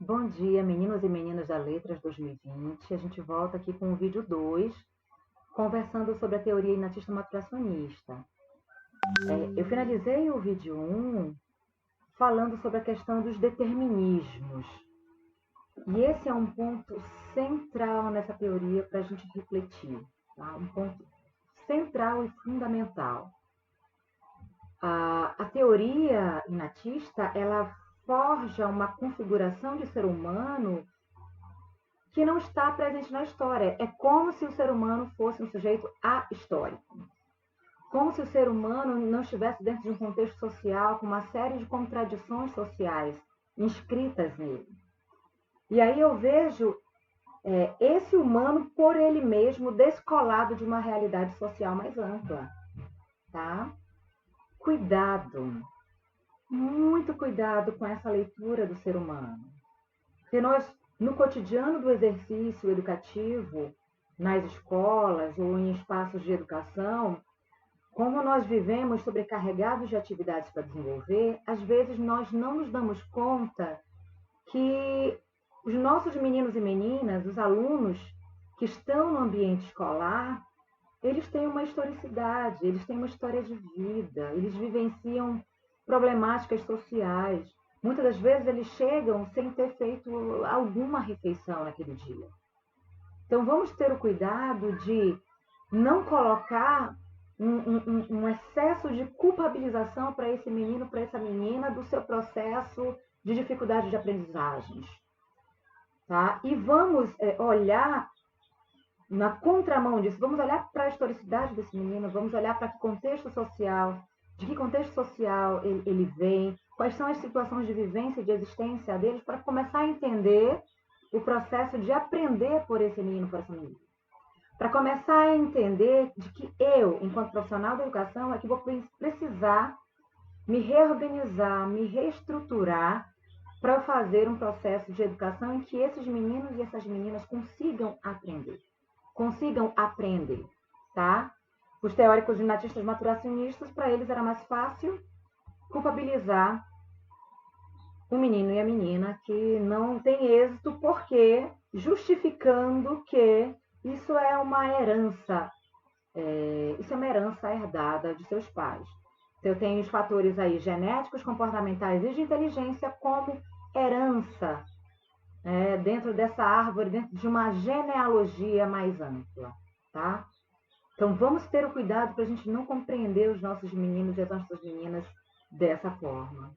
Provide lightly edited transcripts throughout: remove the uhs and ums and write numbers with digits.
Bom dia, meninos e meninas da Letras 2020. A gente volta aqui com o vídeo 2, conversando sobre a teoria inatista maturacionista. Eu finalizei o vídeo 1 falando sobre a questão dos determinismos. E esse é um ponto central nessa teoria para a gente refletir. Tá? Um ponto central e fundamental. A teoria inatista, ela forja uma configuração de ser humano que não está presente na história. É como se o ser humano fosse um sujeito ahistórico. Como se o ser humano não estivesse dentro de um contexto social com uma série de contradições sociais inscritas nele. E aí eu vejo esse humano por ele mesmo descolado de uma realidade social mais ampla. Tá? Cuidado, muito cuidado com essa leitura do ser humano. Porque nós, no cotidiano do exercício educativo, nas escolas ou em espaços de educação, como nós vivemos sobrecarregados de atividades para desenvolver, às vezes nós não nos damos conta que os nossos meninos e meninas, os alunos que estão no ambiente escolar, eles têm uma historicidade, eles têm uma história de vida, eles vivenciam problemáticas sociais. Muitas das vezes eles chegam sem ter feito alguma refeição naquele dia. Então vamos ter o cuidado de não colocar um excesso de culpabilização para esse menino, para essa menina, do seu processo de dificuldade de aprendizagens. Tá? E vamos olhar na contramão disso, vamos olhar para a historicidade desse menino, vamos olhar para que contexto social, de que contexto social ele vem, quais são as situações de vivência e de existência deles, para começar a entender o processo de aprender por esse menino, por essa menina. Para começar a entender de que eu, enquanto profissional da educação, é que vou precisar me reorganizar, me reestruturar para fazer um processo de educação em que esses meninos e essas meninas consigam aprender. Tá? Os teóricos inatistas maturacionistas, para eles era mais fácil culpabilizar o menino e a menina que não tem êxito, porque justificando que isso é uma herança, isso é uma herança herdada de seus pais. Então, eu tenho os fatores aí genéticos, comportamentais e de inteligência como herança, dentro dessa árvore, dentro de uma genealogia mais ampla, tá? Então, vamos ter o cuidado para a gente não compreender os nossos meninos e as nossas meninas dessa forma.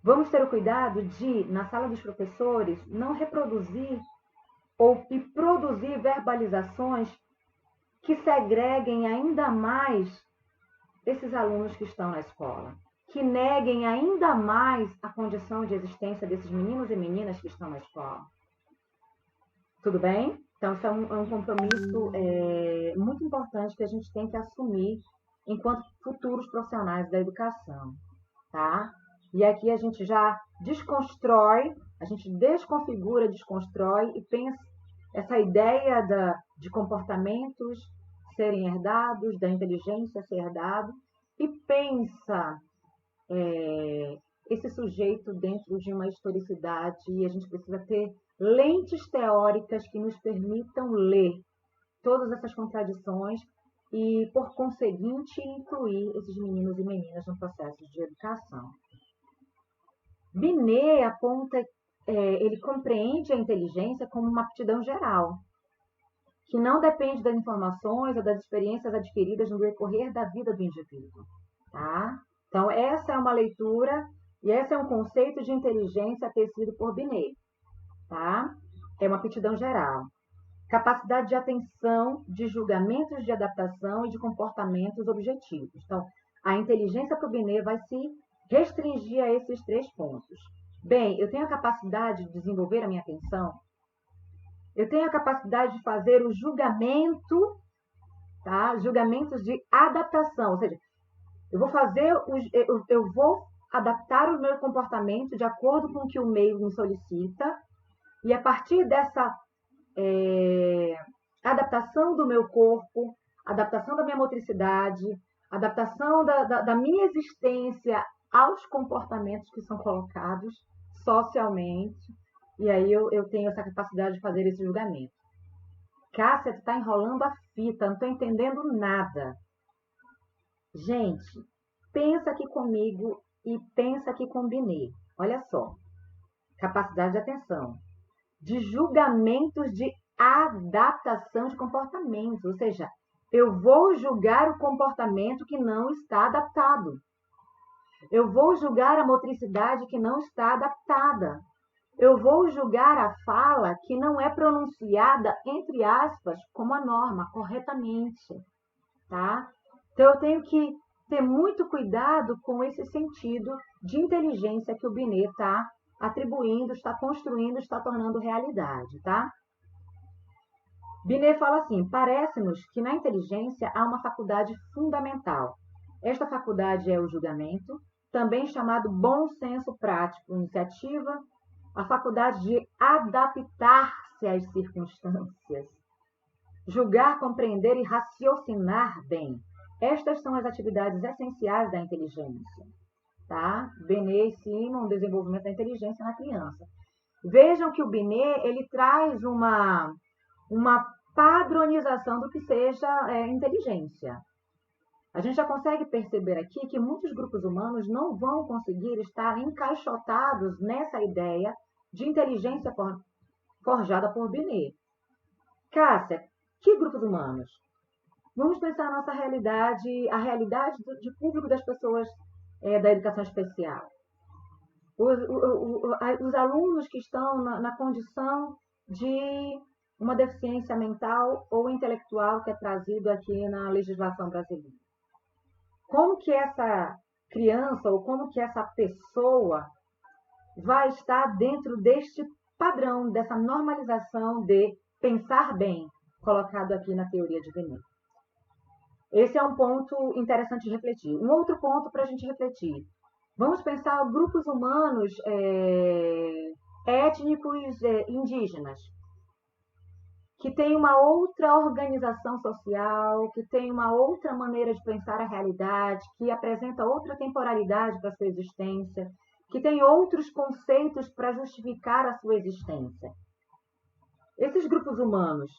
Vamos ter o cuidado de, na sala dos professores, não reproduzir ou produzir verbalizações que segreguem ainda mais esses alunos que estão na escola, que neguem ainda mais a condição de existência desses meninos e meninas que estão na escola. Tudo bem? Então, isso é um compromisso muito importante que a gente tem que assumir enquanto futuros profissionais da educação, tá? E aqui a gente já desconstrói, a gente desconfigura, desconstrói e pensa essa ideia de comportamentos serem herdados, da inteligência ser herdado, e pensa esse sujeito dentro de uma historicidade, e a gente precisa ter lentes teóricas que nos permitam ler todas essas contradições e, por conseguinte, incluir esses meninos e meninas no processo de educação. Binet aponta, ele compreende a inteligência como uma aptidão geral, que não depende das informações ou das experiências adquiridas no decorrer da vida do indivíduo. Tá? Então, essa é uma leitura e esse é um conceito de inteligência tecido por Binet. Tá? É uma aptidão geral. Capacidade de atenção, de julgamentos de adaptação e de comportamentos objetivos. Então, a inteligência para o Binet vai se restringir a esses 3 pontos. Bem, eu tenho a capacidade de desenvolver a minha atenção, eu tenho a capacidade de fazer o julgamento, tá? Julgamentos de adaptação, ou seja, eu vou adaptar o meu comportamento de acordo com o que o meio me solicita, e a partir dessa adaptação do meu corpo, adaptação da minha motricidade, adaptação da minha existência aos comportamentos que são colocados socialmente e aí eu tenho essa capacidade de fazer esse julgamento. Cássia, tu está enrolando a fita, não estou entendendo nada. Gente, pensa aqui comigo e pensa aqui com o Binet. Olha só, capacidade de atenção, de julgamentos de adaptação de comportamentos, ou seja, eu vou julgar o comportamento que não está adaptado. Eu vou julgar a motricidade que não está adaptada. Eu vou julgar a fala que não é pronunciada, entre aspas, como a norma, corretamente. Tá? Então, eu tenho que ter muito cuidado com esse sentido de inteligência que o Binet está atribuindo, está construindo, está tornando realidade. Tá? Binet fala assim, parece-nos que na inteligência há uma faculdade fundamental. Esta faculdade é o julgamento, também chamado bom senso prático, iniciativa, a faculdade de adaptar-se às circunstâncias, julgar, compreender e raciocinar bem. Estas são as atividades essenciais da inteligência. Tá? Binet e Simon, desenvolvimento da inteligência na criança. Vejam que o Binet ele traz uma padronização do que seja inteligência. A gente já consegue perceber aqui que muitos grupos humanos não vão conseguir estar encaixotados nessa ideia de inteligência forjada por Binet. Cássia, que grupos humanos? Vamos pensar a nossa realidade, a realidade de público das pessoas da educação especial. Os alunos que estão na condição de uma deficiência mental ou intelectual que é trazido aqui na legislação brasileira. Como que essa criança ou como que essa pessoa vai estar dentro deste padrão, dessa normalização de pensar bem, colocado aqui na teoria de Binet? Esse é um ponto interessante de refletir. Um outro ponto para a gente refletir. Vamos pensar grupos humanos étnicos indígenas, que tem uma outra organização social, que tem uma outra maneira de pensar a realidade, que apresenta outra temporalidade para a sua existência, que tem outros conceitos para justificar a sua existência. Esses grupos humanos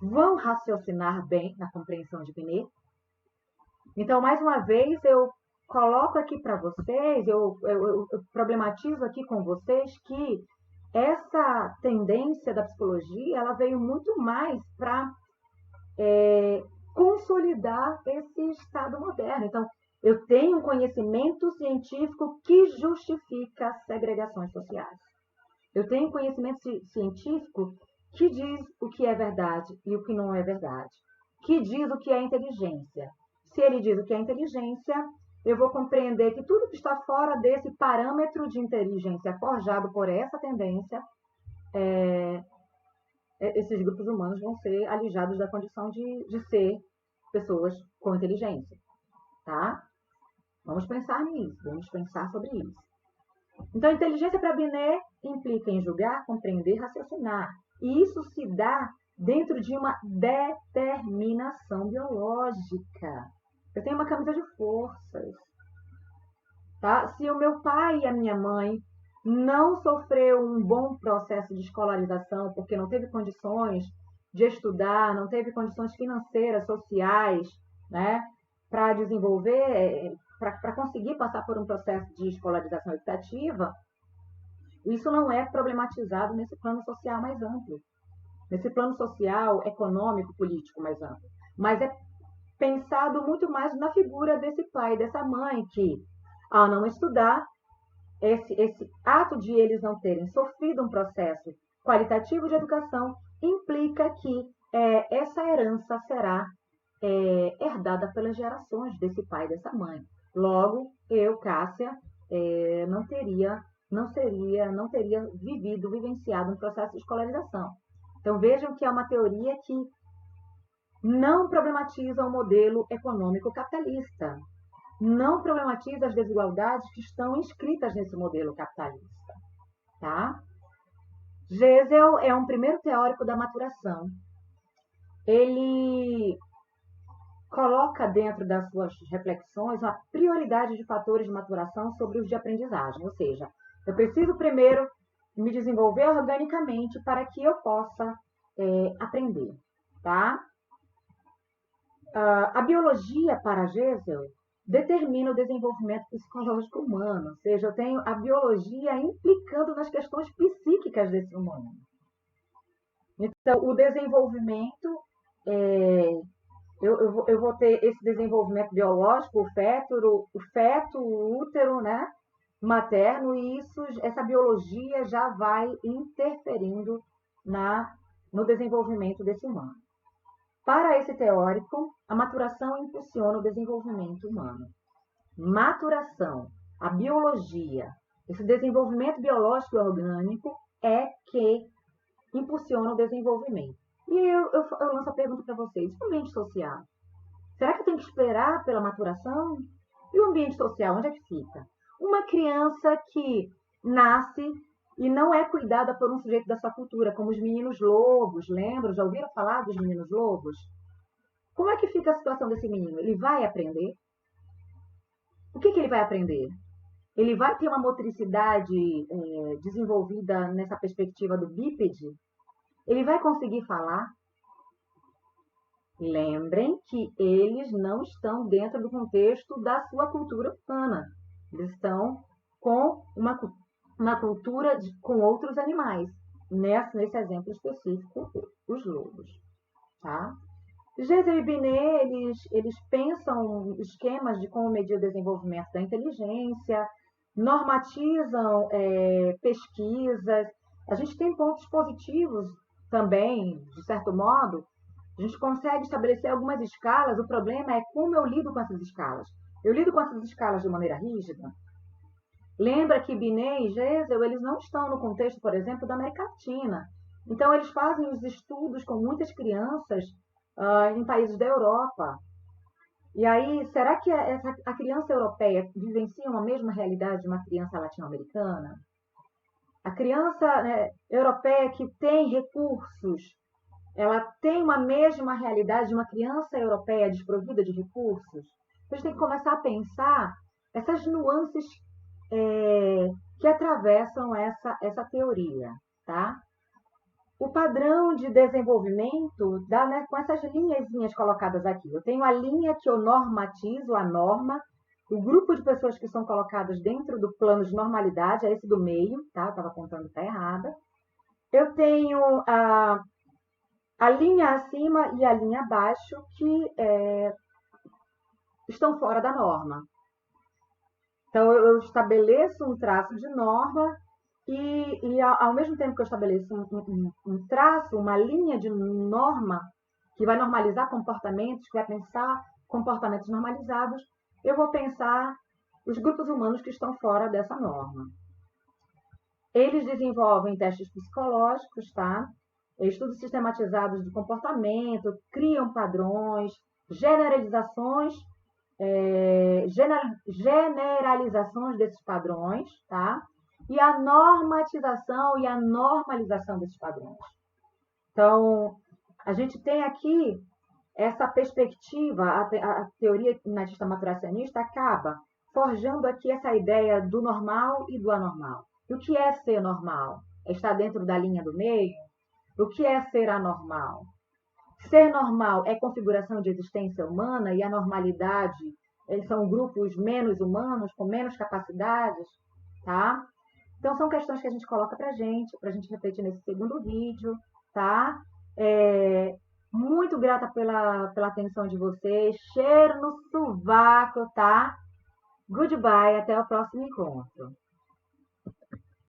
vão raciocinar bem na compreensão de Binet? Então, mais uma vez, eu coloco aqui para vocês, eu problematizo aqui com vocês que essa tendência da psicologia, ela veio muito mais para consolidar esse estado moderno. Então, eu tenho um conhecimento científico que justifica segregações sociais. Eu tenho um conhecimento científico que diz o que é verdade e o que não é verdade, que diz o que é inteligência. Se ele diz o que é inteligência, eu vou compreender que tudo que está fora desse parâmetro de inteligência forjado por essa tendência, esses grupos humanos vão ser alijados da condição de ser pessoas com inteligência. Tá? Vamos pensar nisso, vamos pensar sobre isso. Então, inteligência para Binet implica em julgar, compreender, raciocinar. E isso se dá dentro de uma determinação biológica. Eu tenho uma camisa de forças. Tá? Se o meu pai e a minha mãe não sofreu um bom processo de escolarização, porque não teve condições de estudar, não teve condições financeiras, sociais, né, para desenvolver, para conseguir passar por um processo de escolarização equitativa, isso não é problematizado nesse plano social mais amplo, nesse plano social, econômico, político mais amplo, mas é pensado muito mais na figura desse pai e dessa mãe que, ao não estudar, esse ato de eles não terem sofrido um processo qualitativo de educação implica que essa herança será herdada pelas gerações desse pai e dessa mãe. Logo, eu, Cássia, não teria vivenciado um processo de escolarização. Então, vejam que é uma teoria que não problematiza o modelo econômico capitalista, não problematiza as desigualdades que estão inscritas nesse modelo capitalista. Tá? Gesell é um primeiro teórico da maturação. Ele coloca dentro das suas reflexões a prioridade de fatores de maturação sobre os de aprendizagem, ou seja, eu preciso primeiro me desenvolver organicamente para que eu possa aprender, tá? A biologia para Gesell determina o desenvolvimento psicológico humano, ou seja, eu tenho a biologia implicando nas questões psíquicas desse humano. Então, o desenvolvimento, eu vou ter esse desenvolvimento biológico, o feto, o útero, né, materno, e essa biologia já vai interferindo no desenvolvimento desse humano. Para esse teórico, a maturação impulsiona o desenvolvimento humano. Maturação, a biologia, esse desenvolvimento biológico e orgânico é que impulsiona o desenvolvimento. E eu lanço a pergunta para vocês, o ambiente social? Será que eu tenho que esperar pela maturação? E o ambiente social, onde é que fica? Uma criança que nasce e não é cuidada por um sujeito da sua cultura, como os meninos lobos, lembram? Já ouviram falar dos meninos lobos? Como é que fica a situação desse menino? Ele vai aprender? O que ele vai aprender? Ele vai ter uma motricidade desenvolvida nessa perspectiva do bípede? Ele vai conseguir falar? Lembrem que eles não estão dentro do contexto da sua cultura humana. Eles estão com uma cultura com outros animais. Nesse exemplo específico, os lobos. Tá? Gesell e Binet, eles pensam esquemas de como medir o desenvolvimento da inteligência, normatizam pesquisas. A gente tem pontos positivos também, de certo modo. A gente consegue estabelecer algumas escalas, o problema é como eu lido com essas escalas. Eu lido com essas escalas de maneira rígida? Lembra que Binet e Gesell, eles não estão no contexto, por exemplo, da América Latina. Então, eles fazem os estudos com muitas crianças em países da Europa. E aí, será que a criança europeia vivencia uma mesma realidade de uma criança latino-americana? A criança europeia que tem recursos, ela tem uma mesma realidade de uma criança europeia desprovida de recursos? A gente tem que começar a pensar essas nuances que atravessam essa teoria, tá? O padrão de desenvolvimento dá, né, com essas linhazinhas colocadas aqui. Eu tenho a linha que eu normatizo, a norma, o grupo de pessoas que são colocadas dentro do plano de normalidade, é esse do meio, tá? Eu estava contando que está errada. Eu tenho a linha acima e a linha abaixo que estão fora da norma. Então, eu estabeleço um traço de norma e ao mesmo tempo que eu estabeleço um traço, uma linha de norma que vai normalizar comportamentos, que vai pensar comportamentos normalizados, eu vou pensar os grupos humanos que estão fora dessa norma. Eles desenvolvem testes psicológicos, tá? Estudos sistematizados do comportamento, criam padrões, generalizações desses padrões, tá? E a normatização e a normalização desses padrões. Então, a gente tem aqui essa perspectiva, a teoria imanentista maturacionista acaba forjando aqui essa ideia do normal e do anormal. E o que é ser normal? É estar dentro da linha do meio? O que é ser anormal? Ser normal é configuração de existência humana e a normalidade são grupos menos humanos, com menos capacidades, tá? Então, são questões que a gente coloca pra gente refletir nesse segundo vídeo, tá? Muito grata pela atenção de vocês. Cheiro no sovaco, tá? Goodbye, até o próximo encontro.